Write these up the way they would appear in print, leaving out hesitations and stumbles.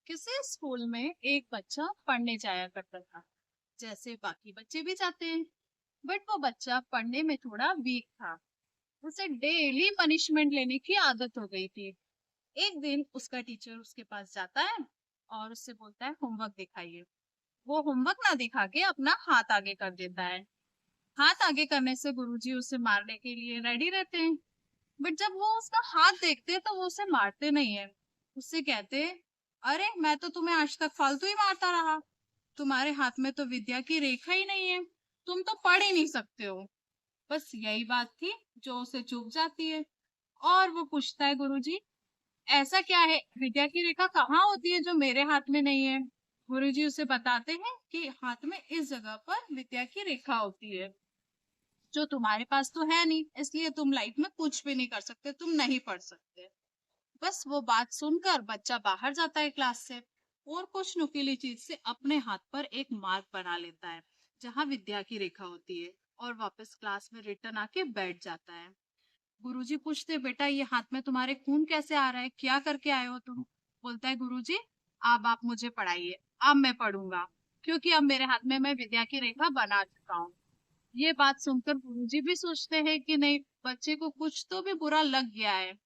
किसी स्कूल में एक बच्चा पढ़ने जाया करता था, जैसे बाकी बच्चे भी जाते हैं। बट वो बच्चा पढ़ने में थोड़ा वीक था। उसे डेली पनिशमेंट लेने की आदत हो गई थी। एक दिन उसका टीचर उसके पास जाता है और उससे बोलता है होमवर्क दिखाइए। वो होमवर्क ना दिखा के अपना हाथ आगे कर देता है। हाथ आगे करने से गुरुजी उसे मारने के लिए रेडी रहते हैं। बट जब वो उसका हाथ देखते हैं तो वो उसे मारते नहीं है। उससे कहते हैं, अरे मैं तो तुम्हें आज तक फालतू ही मारता रहा। तुम्हारे हाथ में तो विद्या की रेखा ही नहीं है। तुम तो पढ़ ही नहीं सकते हो। बस यही बात थी जो उसे चुभ जाती है। और वो पूछता है, गुरुजी ऐसा क्या है, विद्या की रेखा कहाँ होती है जो मेरे हाथ में नहीं है। गुरुजी उसे बताते हैं कि हाथ में इस जगह पर विद्या की रेखा होती है, जो तुम्हारे पास तो है नहीं, इसलिए तुम लाइफ में कुछ भी नहीं कर सकते, तुम नहीं पढ़ सकते। बस वो बात सुनकर बच्चा बाहर जाता है क्लास से और कुछ नुकीली चीज से अपने हाथ पर एक मार्क बना लेता है जहां विद्या की रेखा होती है, और वापस क्लास में रिटर्न आके बैठ जाता है। गुरुजी पूछते, बेटा ये हाथ में तुम्हारे खून कैसे आ रहा है, क्या करके आए हो तुम। बोलता है, गुरुजी अब आप मुझे पढ़ाइए, अब मैं पढ़ूंगा, क्योंकि अब मेरे हाथ में मैं विद्या की रेखा बना चुका हूँ। ये बात सुनकर गुरुजी भी सोचते हैं कि नहीं, बच्चे को कुछ तो भी बुरा लग गया है।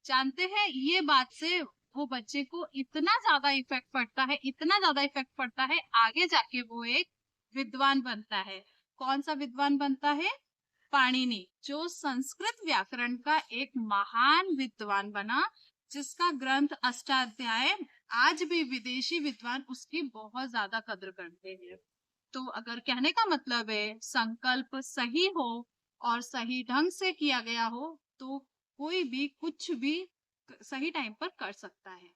जानते हैं, ये बात से वो बच्चे को इतना ज्यादा इफेक्ट पड़ता है, इतना ज्यादा इफेक्ट पड़ता है, आगे जाके वो एक विद्वान बनता है। कौन सा विद्वान बनता है? पाणिनि, जो संस्कृत व्याकरण का एक महान विद्वान बना, जिसका ग्रंथ अष्टाध्याय आज भी विदेशी विद्वान उसकी बहुत ज्यादा कद्र करते हैं। तो अगर कहने का मतलब है, संकल्प सही हो और सही ढंग से किया गया हो तो कोई भी कुछ भी सही टाइम पर कर सकता है।